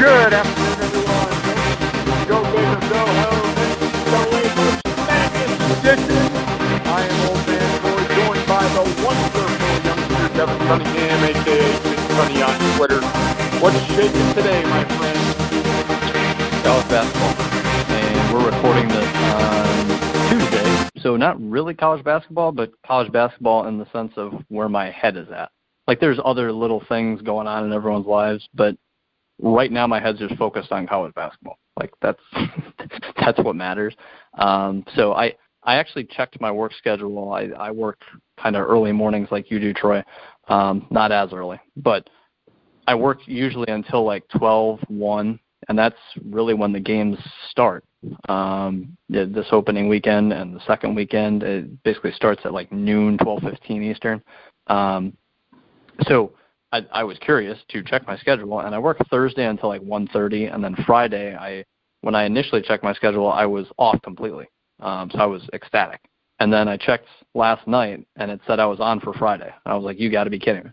Good afternoon, everyone. Go Gators, go home. Edition. I am Old Man Troy, joined by the wonderful youngster Devin Cunningham, a.k.a. Big Cunny on Twitter. What's shaking today, my friend? College basketball. And we're recording this on Tuesday. So not really college basketball, but college basketball in the sense of where my head is at. Like there's other little things going on in everyone's lives, but right now my head's just focused on college basketball. Like that's what matters. So I actually checked my work schedule. I work kind of early mornings like you do, Troy. Not as early, but I work usually until like 12, 1, and that's really when the games start. This opening weekend and the second weekend, it basically starts at like noon, 12:15 Eastern. So I was curious to check my schedule, and I work Thursday until like 1:30, and then Friday, when I initially checked my schedule, I was off completely. So I was ecstatic. And then I checked last night, and it said I was on for Friday. I was like, you got to be kidding me.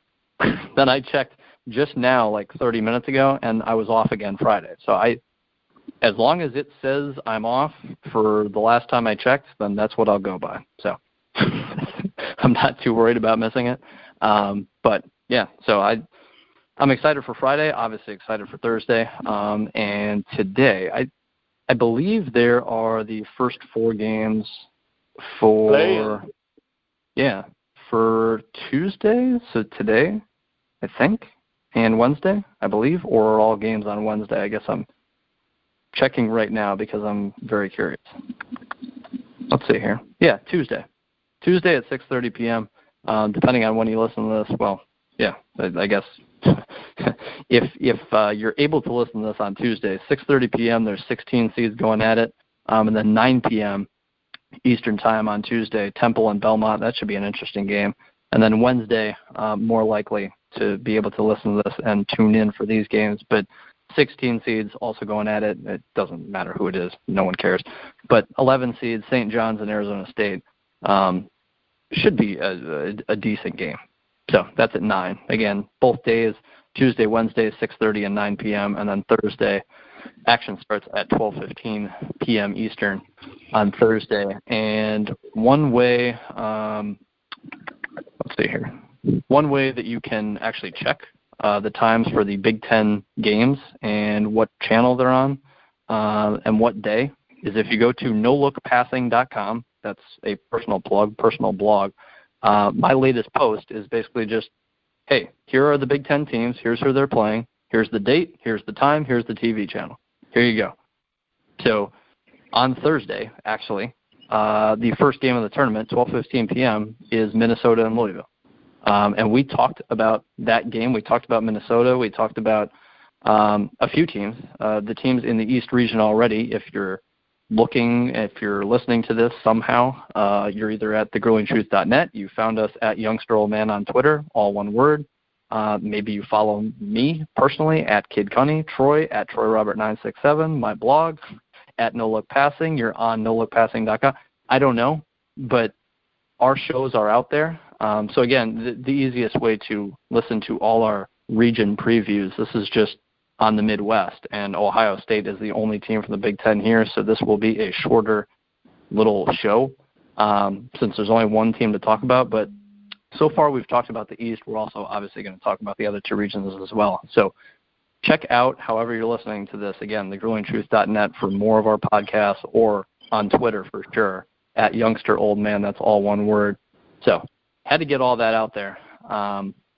Then I checked just now, like 30 minutes ago, and I was off again Friday. So as long as it says I'm off for the last time I checked, then that's what I'll go by. So I'm not too worried about missing it. But yeah, so I'm excited for Friday, obviously excited for Thursday. And today, I believe there are the first 4 games for Tuesday. So today, I think, and Wednesday, I believe, or are all games on Wednesday? I guess I'm checking right now because I'm very curious. Let's see here. Yeah, Tuesday at 6:30 p.m. Depending on when you listen to this, well, yeah, I guess if you're able to listen to this on Tuesday, 6:30 p.m., there's 16 seeds going at it, and then 9 p.m. Eastern time on Tuesday, Temple and Belmont. That should be an interesting game. And then Wednesday, more likely to be able to listen to this and tune in for these games. But 16 seeds also going at it. It doesn't matter who it is. No one cares. But 11 seeds, St. John's and Arizona State, should be a decent game. So that's at 9. Again, both days, Tuesday, Wednesday, 6:30 and 9 p.m., and then Thursday, action starts at 12:15 p.m. Eastern on Thursday. And one way, let's see here, one way that you can actually check the times for the Big Ten games and what channel they're on and what day is if you go to nolookpassing.com. That's a personal blog. My latest post is basically just, hey, here are the Big Ten teams. Here's who they're playing. Here's the date. Here's the time. Here's the TV channel. Here you go. So on Thursday, actually, the first game of the tournament, 12:15 p.m., is Minnesota and Louisville. And we talked about that game. We talked about Minnesota. We talked about a few teams, the teams in the East region already. If you're listening to this somehow, you're either at thegruelingtruth.net. You found us at Youngster Old Man on Twitter, all one word. Maybe you follow me personally at Kid Cunny, Troy at TroyRobert967, my blog at No Look Passing. You're on nolookpassing.com. I don't know, but our shows are out there. So again, the easiest way to listen to all our region previews, this is just on the Midwest, and Ohio State is the only team from the Big Ten here, so this will be a shorter little show since there's only one team to talk about. But so far we've talked about the East. We're also obviously going to talk about the other 2 regions as well. So check out, however you're listening to this, again, thegruelingtruth.net for more of our podcasts, or on Twitter for sure, at Youngster Old Man. That's all one word. So had to get all that out there.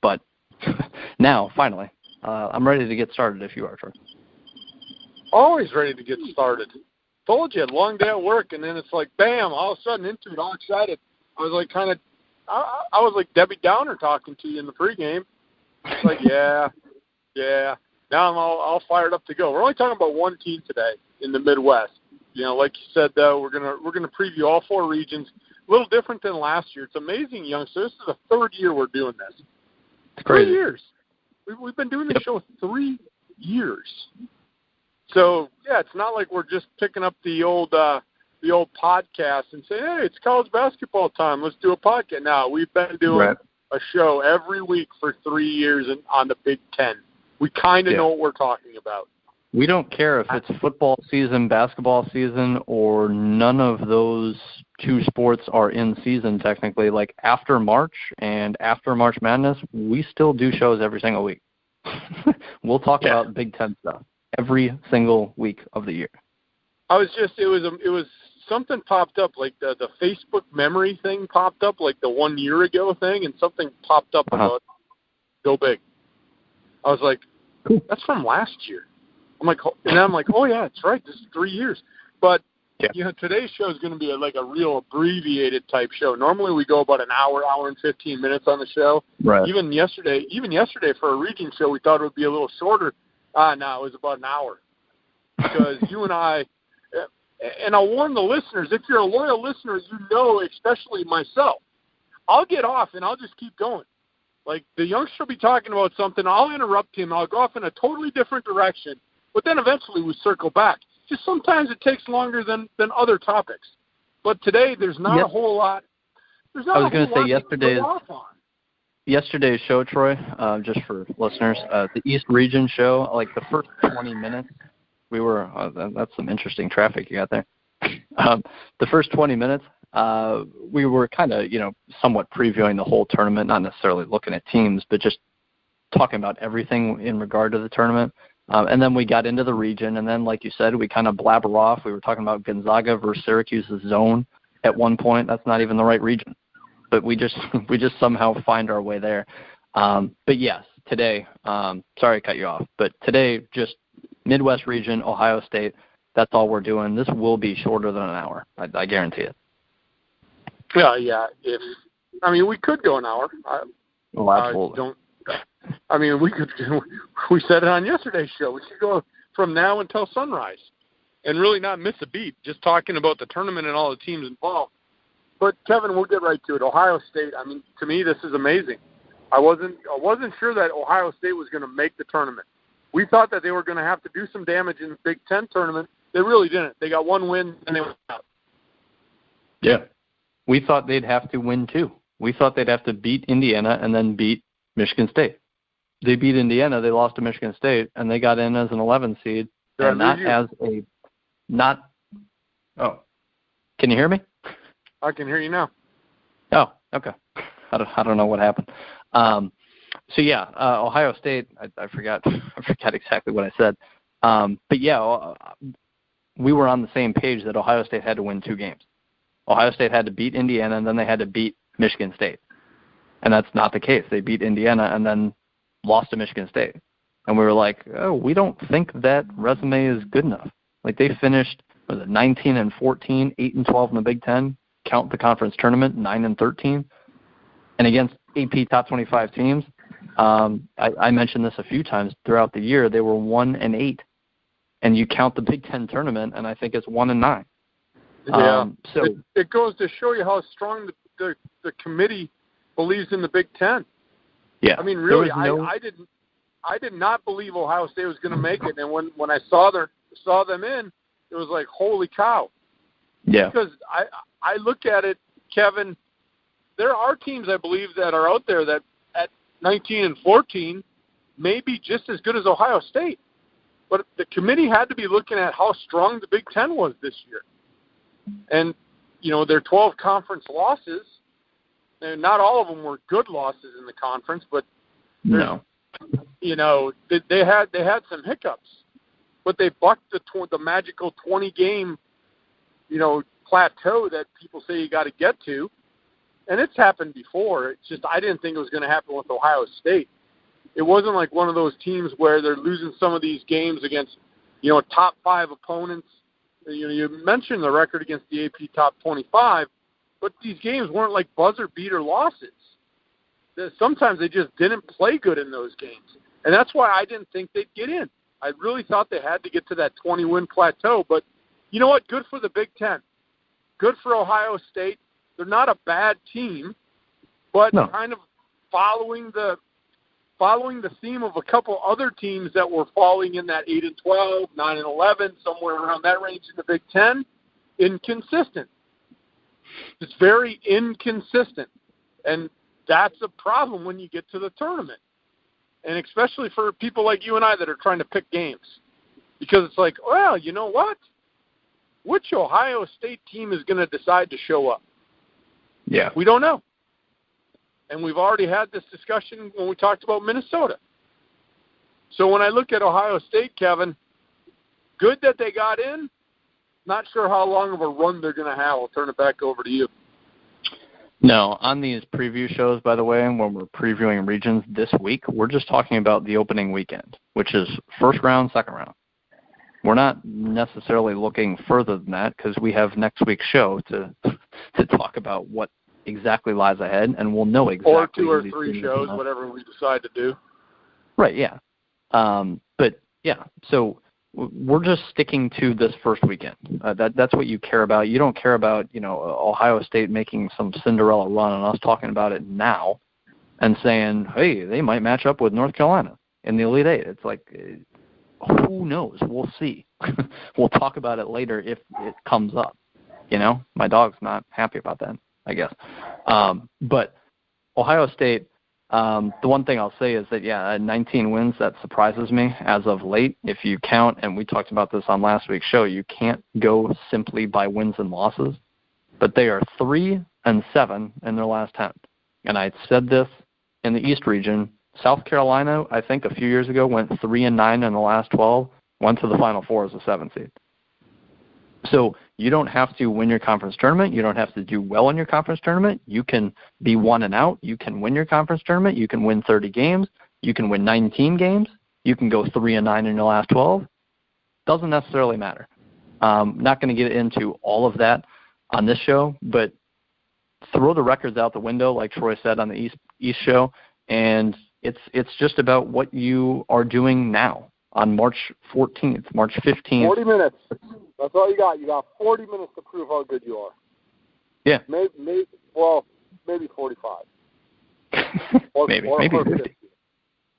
But now, finally, I'm ready to get started if you are, Troy. Always ready to get started. Told you, long day at work, and then it's like, bam, all of a sudden into it, all excited. I was like I was like Debbie Downer talking to you in the pregame. It's like, yeah. Now I'm all fired up to go. We're only talking about one team today in the Midwest. You know, like you said, though, we're gonna preview all 4 regions. A little different than last year. It's amazing, youngster. This is the 3rd year we're doing this. It's crazy. 3 years. We've been doing this show 3 years. So yeah, it's not like we're just picking up the old podcast and saying, hey, it's college basketball time. Let's do a podcast. No, we've been doing a show every week for 3 years on the Big Ten. We kind of know what we're talking about. We don't care if it's football season, basketball season, or none of those two sports are in season technically. Like after March and after March Madness, we still do shows every single week. We'll talk about Big Ten stuff every single week of the year. It was something popped up, like the Facebook memory thing popped up, like the 1 year ago thing, and something popped up about Go Big. I was like, that's from last year. I'm like, oh yeah, it's right. This is 3 years. But today's show is going to be like a real abbreviated type show. Normally we go about an hour and 15 minutes on the show. Right. Even yesterday for a region show, we thought it would be a little shorter. No, it was about an hour because you and I. And I'll warn the listeners, if you're a loyal listener, especially myself, I'll get off and I'll just keep going. Like the youngster will be talking about something, I'll interrupt him, I'll go off in a totally different direction, but then eventually we circle back. Just sometimes it takes longer than other topics. But today there's not a whole lot. There's not I was going to say yesterday's show, Troy, just for listeners, the East Region show, like the first 20 minutes, we were that's some interesting traffic you got there. The first 20 minutes, we were kind of, somewhat previewing the whole tournament, not necessarily looking at teams, but just talking about everything in regard to the tournament. And then we got into the region, and then, like you said, we kind of blabber off. We were talking about Gonzaga versus Syracuse's zone at one point. That's not even the right region, but we just somehow find our way there. But yes, today, sorry to cut you off, but today just Midwest region, Ohio State. That's all we're doing. This will be shorter than an hour. I guarantee it. Yeah. We could go an hour. Absolutely. We said it on yesterday's show. We could go from now until sunrise and really not miss a beat, just talking about the tournament and all the teams involved. But Kevin, we'll get right to it. Ohio State, to me, this is amazing. I wasn't sure that Ohio State was going to make the tournament. We thought that they were going to have to do some damage in the Big Ten tournament. They really didn't. They got one win and they went out. Yeah. We thought they'd have to win two. We thought they'd have to beat Indiana and then beat Michigan State. They beat Indiana, they lost to Michigan State, and they got in as an 11 seed. And not Oh. Can you hear me? I can hear you now. Oh, okay. I don't know what happened. Ohio State, I forgot exactly what I said. We were on the same page that Ohio State had to win two games. Ohio State had to beat Indiana, and then they had to beat Michigan State. And that's not the case. They beat Indiana and then lost to Michigan State. And we were like, oh, we don't think that resume is good enough. Like they finished 19-14, 8-12 in the Big Ten, count the conference tournament, 9-13. And against AP top 25 teams, I mentioned this a few times throughout the year, they were 1-8. And you count the Big Ten tournament, and I think it's 1-9. Yeah. It goes to show you how strong the committee believes in the Big Ten. Yeah. Really, I did not believe Ohio State was going to make it, and when I saw them in, it was like, holy cow. Yeah. Because I look at it, Kevin, there are teams I believe that are out there that at 19-14 may be just as good as Ohio State. But the committee had to be looking at how strong the Big Ten was this year. And, their 12 conference losses, and not all of them were good losses in the conference, but no. They had some hiccups. But they bucked the magical 20-game, plateau that people say you got to get to. And it's happened before. It's just I didn't think it was going to happen with Ohio State. It wasn't like one of those teams where they're losing some of these games against, top 5 opponents. You mentioned the record against the AP top 25, but these games weren't like buzzer beater losses. Sometimes they just didn't play good in those games. And that's why I didn't think they'd get in. I really thought they had to get to that 20-win plateau. But you know what? Good for the Big Ten. Good for Ohio State. They're not a bad team, but kind of following the theme of a couple other teams that were falling in that 8-12, 9-11, somewhere around that range in the Big Ten, inconsistent. It's very inconsistent, and that's a problem when you get to the tournament, and especially for people like you and I that are trying to pick games. Because it's like, well, you know what? Which Ohio State team is going to decide to show up? Yeah. We don't know. And we've already had this discussion when we talked about Minnesota. So when I look at Ohio State, Kevin, good that they got in. Not sure how long of a run they're going to have. I'll turn it back over to you. No, on these preview shows, by the way, when we're previewing regions this week, we're just talking about the opening weekend, which is first round, second round. We're not necessarily looking further than that because we have next week's show to talk about what exactly lies ahead, and we'll know exactly. Or 2 or 3 shows, whatever we decide to do. Right, yeah. But, yeah, so we're just sticking to this first weekend. That's what you care about. You don't care about, Ohio State making some Cinderella run and us talking about it now and saying, hey, they might match up with North Carolina in the Elite Eight. It's like, who knows? We'll see. We'll talk about it later if it comes up. My dog's not happy about that, I guess. But Ohio State, the one thing I'll say is that, 19 wins, that surprises me as of late. If you count, and we talked about this on last week's show, you can't go simply by wins and losses. But they are 3-7 in their last 10. And I said this in the East region. South Carolina, I think a few years ago, went 3-9 in the last 12, went to the Final Four as a 7th seed. So you don't have to win your conference tournament. You don't have to do well in your conference tournament. You can be 1 and out. You can win your conference tournament. You can win 30 games. You can win 19 games. You can go 3-9 in your last 12. Doesn't necessarily matter. Not going to get into all of that on this show, but throw the records out the window, like Troy said on the East show, and it's just about what you are doing now on March 14th, March 15th. 40 minutes. That's all you got. You got 40 minutes to prove how good you are. Yeah. Maybe 45. maybe 50.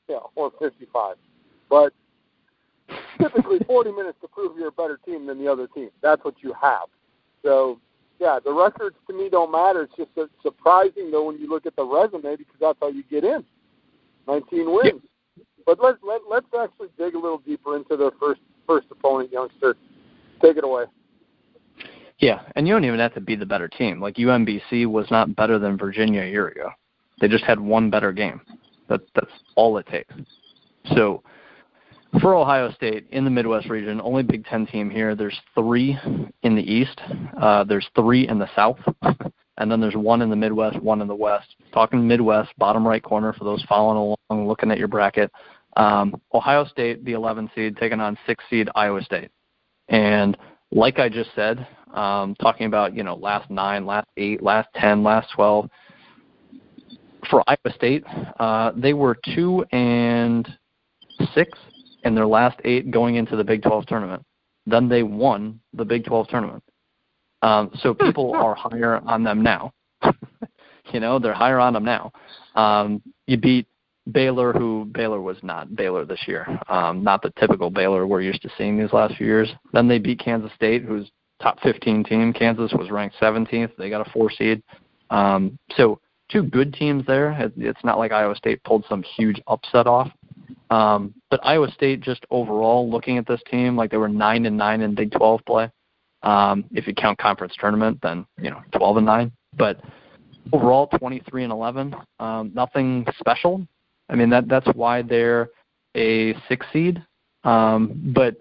Yeah, or 55. But typically 40 minutes to prove you're a better team than the other team. That's what you have. So, the records to me don't matter. It's just surprising, though, when you look at the resume because that's how you get in. 19 wins. Yep. But let's actually dig a little deeper into their first opponent, youngster. Take it away. Yeah, and you don't even have to be the better team. Like UMBC was not better than Virginia a year ago. They just had one better game. That's all it takes. So for Ohio State in the Midwest region, only Big Ten team here. There's 3 in the East. There's 3 in the South. And then there's 1 in the Midwest, 1 in the West. Talking Midwest, bottom right corner for those following along, looking at your bracket. Ohio State, the 11 seed, taking on 6 seed Iowa State. And like I just said, talking about, last 9, last 8, last 10, last 12. For Iowa State, they were 2-6 in their last 8 going into the Big 12 tournament. Then they won the Big 12 tournament. So people are higher on them now. They're higher on them now. You beat Baylor, who Baylor was not Baylor this year. Not the typical Baylor we're used to seeing these last few years. Then they beat Kansas State, who's top 15 team. Kansas was ranked 17th. They got a 4 seed. So 2 good teams there. It's not like Iowa State pulled some huge upset off. But Iowa State, just overall, looking at this team, like they were 9-9 in Big 12 play. If you count conference tournament, then 12-9. But overall, 23-11. Nothing special. I mean, that's why they're a 6 seed. But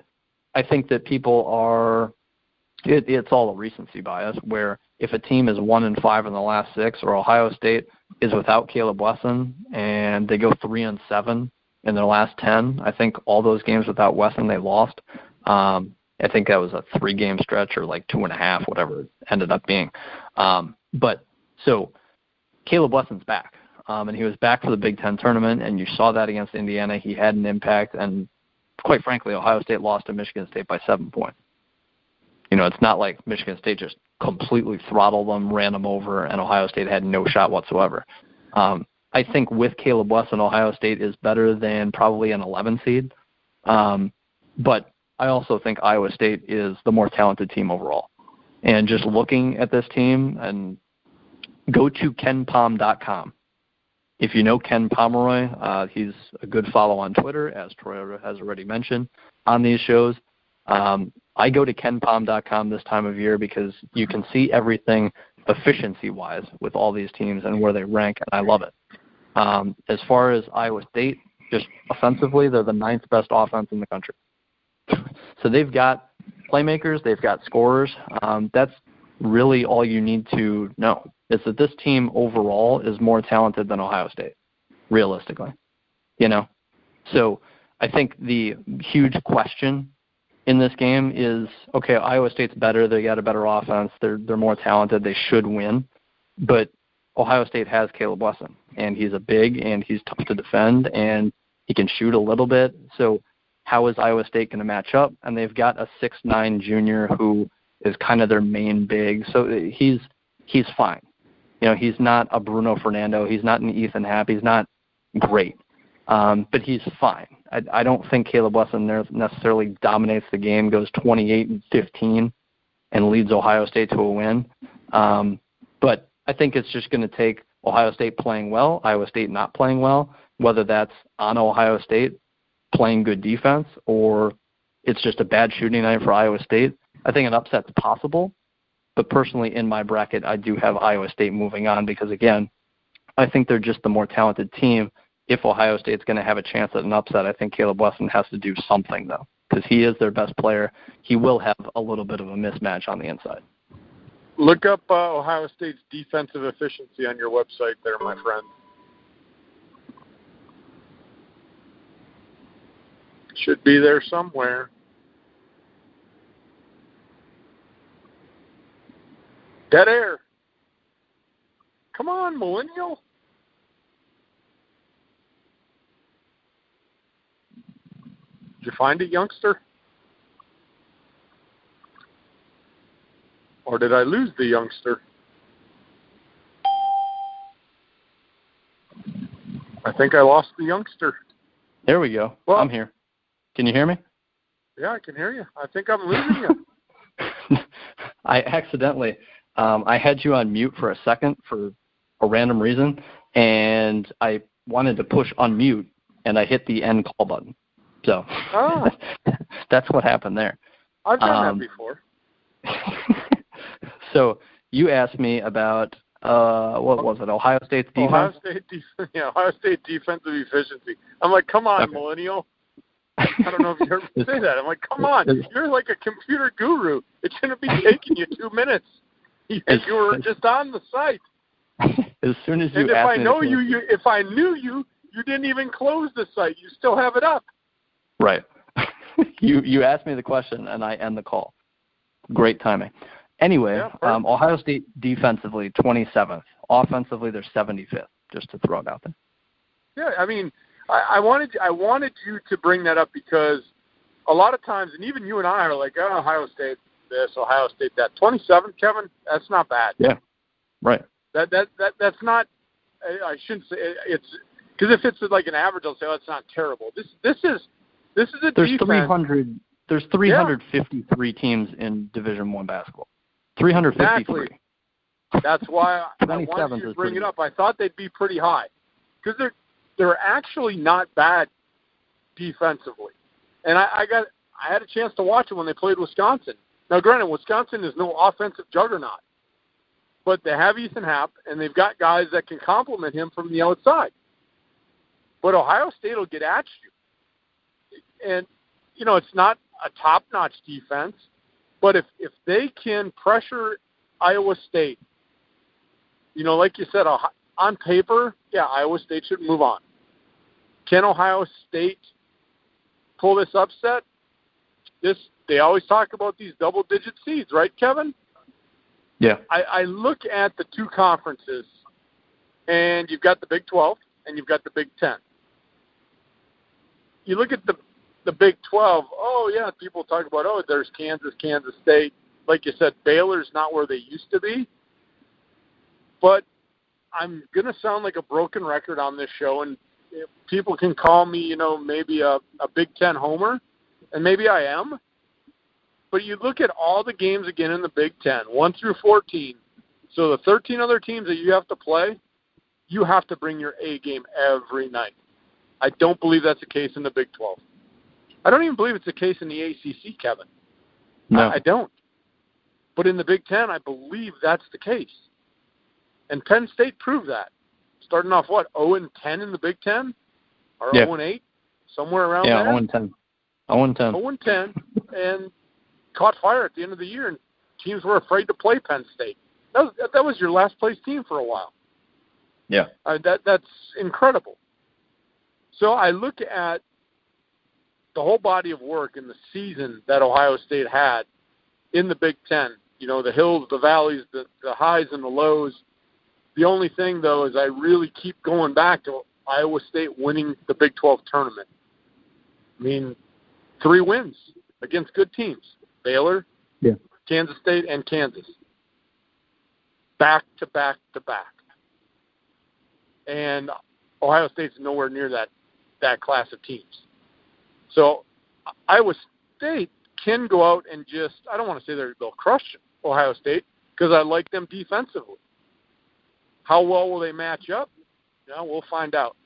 I think that people are. It's all a recency bias. Where if a team is 1-5 in the last 6, or Ohio State is without Caleb Wesson and they go 3-7 in their last 10, I think all those games without Wesson they lost. I think that was a 3-game stretch or like 2.5, whatever it ended up being. But so Caleb Wesson's back, and he was back for the Big Ten tournament, and you saw that against Indiana. He had an impact, and quite frankly, Ohio State lost to Michigan State by 7 points. It's not like Michigan State just completely throttled them, ran them over, and Ohio State had no shot whatsoever. I think with Caleb Wesson, Ohio State is better than probably an 11 seed. But I also think Iowa State is the more talented team overall. And just looking at this team, and go to kenpom.com. If you know Ken Pomeroy, he's a good follow on Twitter, as Troy has already mentioned on these shows. I go to kenpom.com this time of year because you can see everything efficiency-wise with all these teams and where they rank, and I love it. As far as Iowa State, just offensively, they're the 9th best offense in the country. So they've got playmakers, they've got scorers. That's really all you need to know, is that this team overall is more talented than Ohio State, realistically. So I think the huge question in this game is, okay, Iowa State's better, they got a better offense, they're more talented, they should win, but Ohio State has Caleb Wesson, and he's a big, and he's tough to defend, and he can shoot a little bit. So how is Iowa State going to match up? And they've got a 6'9" junior who is kind of their main big, so he's fine. He's not a Bruno Fernando, he's not an Ethan Happ, he's not great, but he's fine. I don't think Caleb Wesson necessarily dominates the game, goes 28-15, and leads Ohio State to a win. But I think it's just going to take Ohio State playing well, Iowa State not playing well, whether that's on Ohio State playing good defense or it's just a bad shooting night for Iowa State. I think an upset's possible, but personally in my bracket, I do have Iowa State moving on because, again, I think they're just the more talented team. If Ohio State's going to have a chance at an upset, I think Caleb Wesson has to do something, though, because he is their best player. He will have a little bit of a mismatch on the inside. Look up Ohio State's defensive efficiency on your website there, my friend. Should be there somewhere. Dead air. Come on, millennial. Did you find it, youngster? Or did I lose the youngster? I think I lost the youngster. There we go. Well, I'm here. Can you hear me? Yeah, I can hear you. I think I'm losing you. I accidentally, I had you on mute for a second for a random reason, and I wanted to push unmute, and I hit the end call button. So that's what happened there. I've done that before. So you asked me about, what was it, Ohio State's defense? Ohio State defensive efficiency. I'm like, come on, millennial. I don't know if you heard me say that. I'm like, come on. You're like a computer guru. It shouldn't be taking you 2 minutes. You were just on the site. As soon as you and asked me if I knew you didn't even close the site. You still have it up. Right. You asked me the question, and I end the call. Great timing. Anyway, Ohio State defensively, 27th. Offensively, they're 75th, just to throw it out there. Yeah, I mean, I wanted you to bring that up because a lot of times, and even you and I are like, oh, Ohio State this, Ohio State that. 27th, Kevin, that's not bad. Yeah, right. That's not. I shouldn't say it's because if it's like an average, I'll say, oh, it's not terrible. This is a there's defense. 300. There's 353 teams in Division I basketball. 353. Exactly. That's why I wanted you to bring it up. I thought they'd be pretty high because they're actually not bad defensively. And I had a chance to watch it when they played Wisconsin. Now, granted, Wisconsin is no offensive juggernaut, but they have Ethan Happ, and they've got guys that can complement him from the outside. But Ohio State will get at you. And, it's not a top-notch defense, but if they can pressure Iowa State, like you said, on paper, yeah, Iowa State should move on. Can Ohio State pull this upset? They always talk about these double-digit seeds, right, Kevin? Yeah. I look at the two conferences, and you've got the Big 12 and you've got the Big 10. You look at the Big 12, oh, yeah, people talk about, oh, there's Kansas State. Like you said, Baylor's not where they used to be. But I'm going to sound like a broken record on this show, and people can call me, maybe a Big 10 homer, and maybe I am. But you look at all the games again in the Big 10, 1 through 14. So the 13 other teams that you have to play, you have to bring your A game every night. I don't believe that's the case in the Big 12. I don't even believe it's the case in the ACC, Kevin. No. I don't. But in the Big Ten, I believe that's the case. And Penn State proved that. Starting off, 0-10 in the Big Ten? Or 0-8? Somewhere around there? Yeah, 0-10. 0-10. 0-10, and caught fire at the end of the year, and teams were afraid to play Penn State. That was your last-place team for a while. Yeah. That's incredible. So I look at the whole body of work in the season that Ohio State had in the Big Ten. You know, the hills, the valleys, the highs and the lows. The only thing, though, is I really keep going back to Iowa State winning the Big 12 tournament. I mean, 3 wins against good teams. Baylor, Kansas State, and Kansas. Back to back to back. And Ohio State's nowhere near that class of teams. So Iowa State can go out and just, I don't want to say they'll crush Ohio State because I like them defensively. How well will they match up? We'll find out.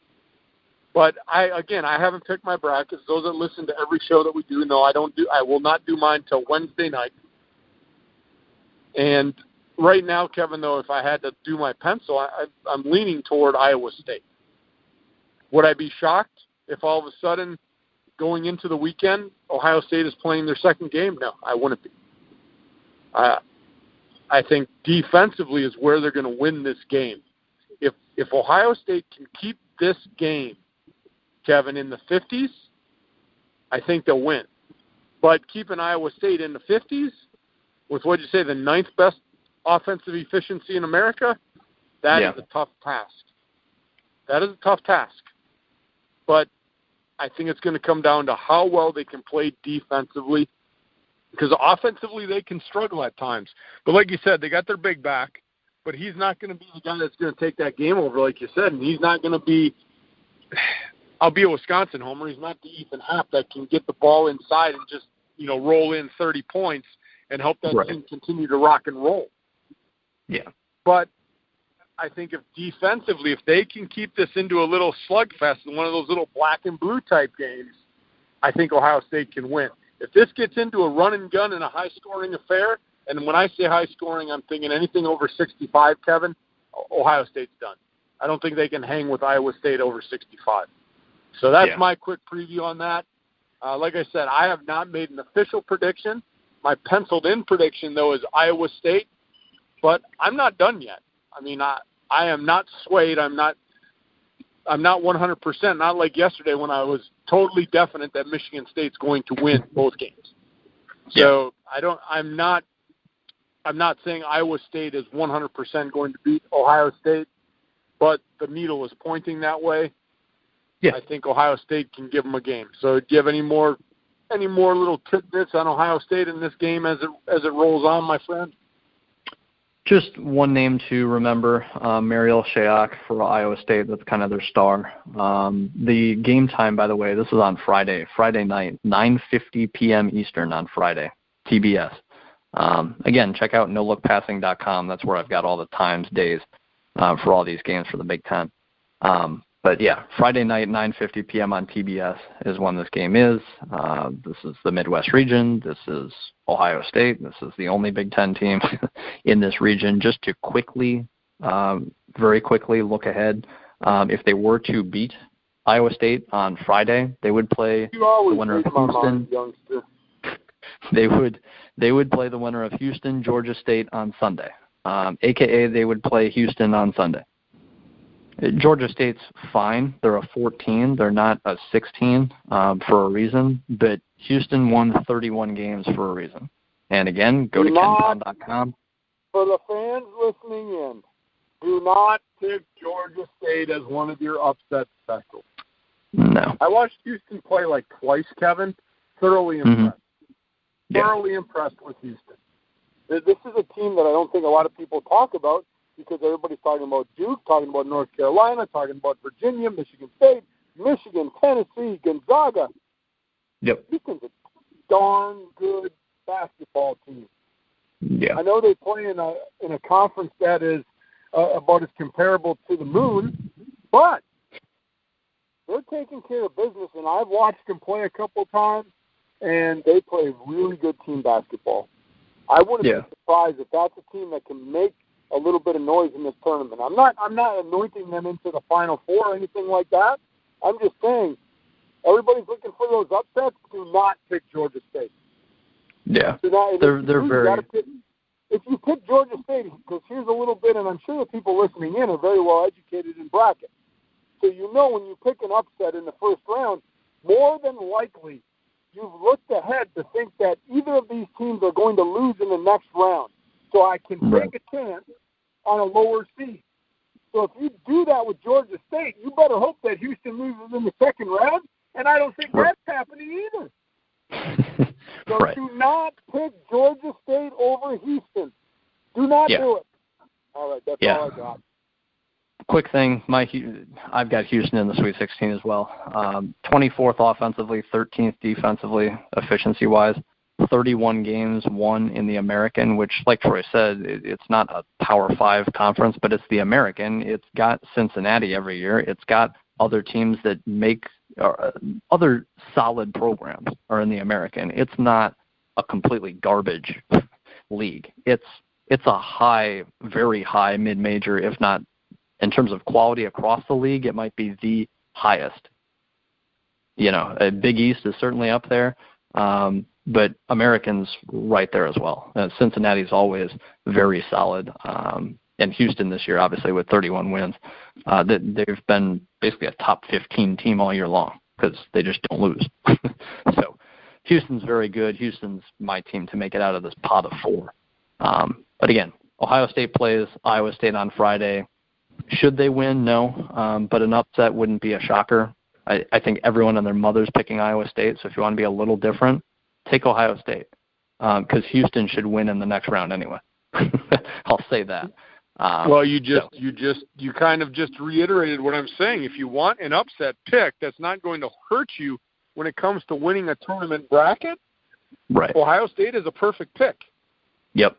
But I haven't picked my brackets. Those that listen to every show that we do know I will not do mine till Wednesday night. And right now, Kevin, though, if I had to do my pencil, I'm leaning toward Iowa State. Would I be shocked if all of a sudden going into the weekend, Ohio State is playing their second game? No, I wouldn't be. I think defensively is where they're going to win this game. If Ohio State can keep this game, Kevin, in the 50s, I think they'll win. But keeping Iowa State in the 50s with, what'd you say, the 9th best offensive efficiency in America, that is a tough task. That is a tough task. But I think it's going to come down to how well they can play defensively, because offensively they can struggle at times. But like you said, they got their big back, but he's not going to be the guy that's going to take that game over, like you said, and he's not going to be – I'll be a Wisconsin homer. He's not the Ethan Happ that can get the ball inside and just, roll in 30 points and help that team continue to rock and roll. Yeah. But I think if they can keep this into a little slugfest and one of those little black and blue type games, I think Ohio State can win. If this gets into a run and gun and a high-scoring affair, and when I say high-scoring, I'm thinking anything over 65, Kevin, Ohio State's done. I don't think they can hang with Iowa State over 65. So that's my quick preview on that. Like I said, I have not made an official prediction. My penciled-in prediction, though, is Iowa State, but I'm not done yet. I mean, I am not swayed. I'm not 100%, not like yesterday when I was totally definite that Michigan State's going to win both games. So I'm not saying Iowa State is 100% going to beat Ohio State, but the needle is pointing that way. Yeah. I think Ohio State can give them a game. So do you have any more little tidbits on Ohio State in this game as it rolls on, my friend? Just one name to remember, Mariel Shayok for Iowa State. That's kind of their star. The game time, by the way, this is on Friday night, 9:50 p.m. Eastern on Friday, TBS. Again, check out nolookpassing.com. That's where I've got all the times, days for all these games for the Big Ten. But, Friday night, 9:50 p.m. on TBS is when this game is. This is the Midwest region. This is Ohio State. This is the only Big Ten team in this region. Just to very quickly look ahead, if they were to beat Iowa State on Friday, they would play the winner of Houston. They would play the winner of Houston, Georgia State on Sunday, a.k.a. they would play Houston on Sunday. Georgia State's fine. They're a 14. They're not a 16 for a reason. But Houston won 31 games for a reason. And again, go to KenPom.com. For the fans listening in, do not pick Georgia State as one of your upset specials. No. I watched Houston play like twice, Kevin. Thoroughly impressed. Thoroughly impressed with Houston. This is a team that I don't think a lot of people talk about, because everybody's talking about Duke, talking about North Carolina, talking about Virginia, Michigan State, Michigan, Tennessee, Gonzaga. Yep. Houston's a darn good basketball team. Yeah. I know they play in a conference that is about as comparable to the Moon, but they're taking care of business, and I've watched them play a couple times, and they play really good team basketball. I wouldn't be surprised if that's a team that can make a little bit of noise in this tournament. I'm not anointing them into the Final Four or anything like that. I'm just saying, everybody's looking for those upsets. Do not pick Georgia State. Yeah, they're very. If you pick Georgia State, because here's a little bit, and I'm sure the people listening in are very well educated in brackets. So you know when you pick an upset in the first round, more than likely you've looked ahead to think that either of these teams are going to lose in the next round. So I can take a chance on a lower seed. So if you do that with Georgia State, you better hope that Houston loses in the second round, and I don't think that's happening either. So do not pick Georgia State over Houston. Do not do it. All right, that's all I got. Quick thing, I've got Houston in the Sweet 16 as well. 24th offensively, 13th defensively, efficiency-wise. 31 games won in the American, which, like Troy said, it's not a Power 5 conference, but it's the American. It's got Cincinnati every year. It's got other teams that make other solid programs are in the American. It's not a completely garbage league. It's a high, very high mid-major, if not in terms of quality across the league, it might be the highest. You know, Big East is certainly up there, but American's right there as well. Cincinnati's always very solid. And Houston this year, obviously, with 31 wins, they've been basically a top 15 team all year long because they just don't lose. So Houston's very good. Houston's my team to make it out of this pot of 4. But again, Ohio State plays Iowa State on Friday. Should they win? No. But an upset wouldn't be a shocker. I think everyone and their mother's picking Iowa State, so if you want to be a little different, take Ohio State because Houston should win in the next round anyway. I'll say that. Well, you kind of just reiterated what I'm saying. If you want an upset pick that's not going to hurt you when it comes to winning a tournament bracket, right? Ohio State is a perfect pick. Yep.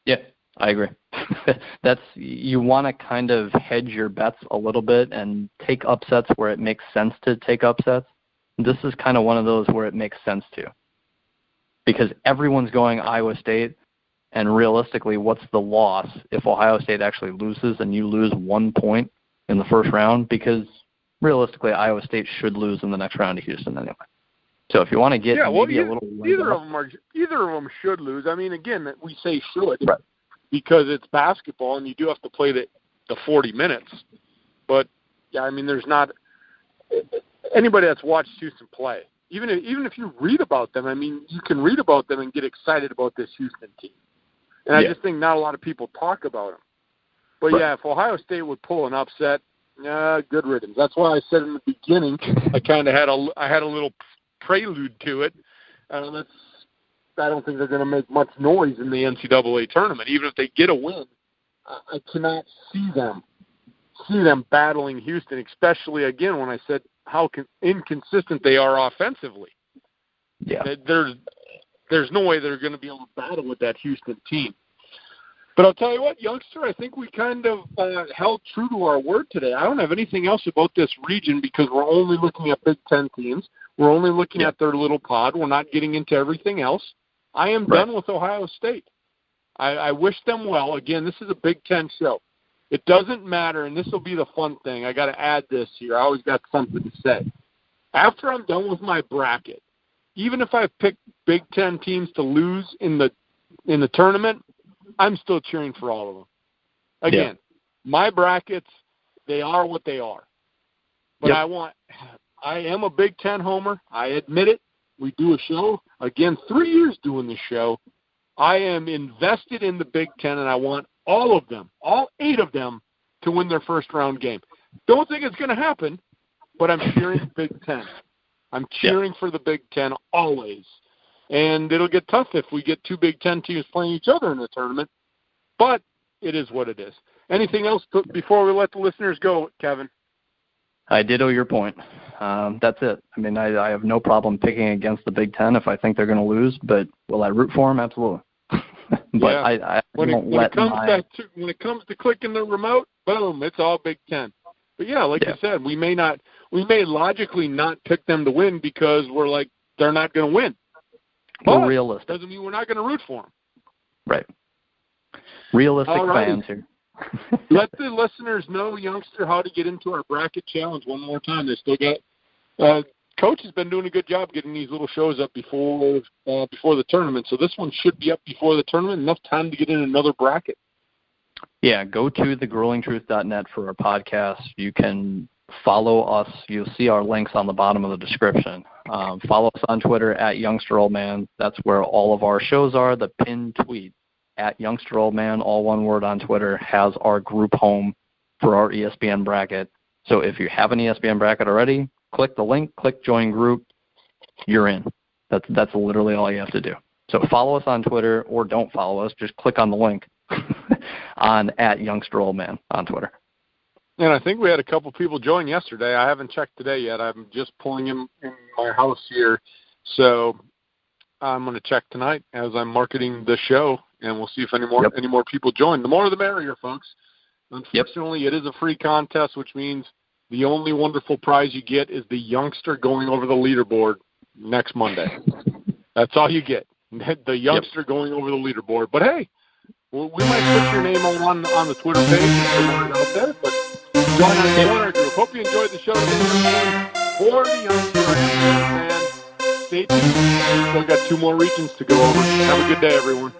Yeah, I agree. You want to kind of hedge your bets a little bit and take upsets where it makes sense to take upsets. This is kind of one of those where it makes sense to, because everyone's going Iowa State. And realistically, what's the loss if Ohio State actually loses and you lose 1 point in the first round? Because realistically, Iowa State should lose in the next round to Houston anyway. So if you want to get a little either of them should lose. I mean, again, we say should because it's basketball and you do have to play the 40 minutes. But yeah, I mean, there's not anybody that's watched Houston play. Even if you read about them, I mean, you can read about them and get excited about this Houston team. And I just think not a lot of people talk about them. But, if Ohio State would pull an upset, good riddance. That's why I said in the beginning I kind of had a little prelude to it. I don't think they're going to make much noise in the NCAA tournament. Even if they get a win, I cannot see them battling Houston, especially, again, when I said how inconsistent they are offensively. Yeah. There's no way they're going to be able to battle with that Houston team. But I'll tell you what, youngster, I think we kind of held true to our word today. I don't have anything else about this region because we're only looking at Big Ten teams. We're only looking at their little pod. We're not getting into everything else. I am done with Ohio State. I wish them well. Again, this is a Big Ten show. It doesn't matter, and this will be the fun thing. I got to add this here. I always got something to say. After I'm done with my bracket, even if I pick Big Ten teams to lose in the tournament, I'm still cheering for all of them. Again, my brackets, they are what they are. But I am a Big Ten homer. I admit it. We do a show. Again, 3 years doing this show. I am invested in the Big Ten, and I want all of them, all 8 of them, to win their first round game. Don't think it's going to happen, but I'm cheering Big Ten. I'm cheering for the Big Ten always. And it'll get tough if we get 2 Big Ten teams playing each other in the tournament. But it is what it is. Anything else before we let the listeners go, Kevin? I ditto your point. That's it. I mean, I have no problem picking against the Big Ten if I think they're going to lose, but will I root for them? Absolutely. But I when it comes to clicking the remote, boom, it's all Big Ten. But yeah, like you said, we may logically not pick them to win because we're like, they're not going to win. We're realistic. Doesn't mean we're not going to root for them. Right. Realistic fans here. Let the listeners know, youngster, how to get into our bracket challenge one more time. They still got Coach has been doing a good job getting these little shows up before the tournament. So this one should be up before the tournament. Enough time to get in another bracket. Yeah, go to thegruelingtruth.net for our podcast. You can follow us. You'll see our links on the bottom of the description. Follow us on Twitter at youngsteroldman. That's where all of our shows are. The pinned tweet at youngsteroldman, all one word on Twitter, has our group home for our ESPN bracket. So if you have an ESPN bracket already, click the link, click join group, you're in. That's literally all you have to do. So follow us on Twitter, or don't follow us. Just click on the link on at youngsteroldman on Twitter. And I think we had a couple people join yesterday. I haven't checked today yet. I'm just pulling him in my house here. So I'm going to check tonight as I'm marketing the show, and we'll see if any more people join. The more the merrier, folks. Unfortunately, it is a free contest, which means the only wonderful prize you get is the youngster going over the leaderboard next Monday. That's all you get, the youngster going over the leaderboard. But, hey, we might put your name on the Twitter page and out there, but join our group. Hope you enjoyed the show today. For the youngster fan, stay tuned. Still got 2 more regions to go over. Have a good day, everyone.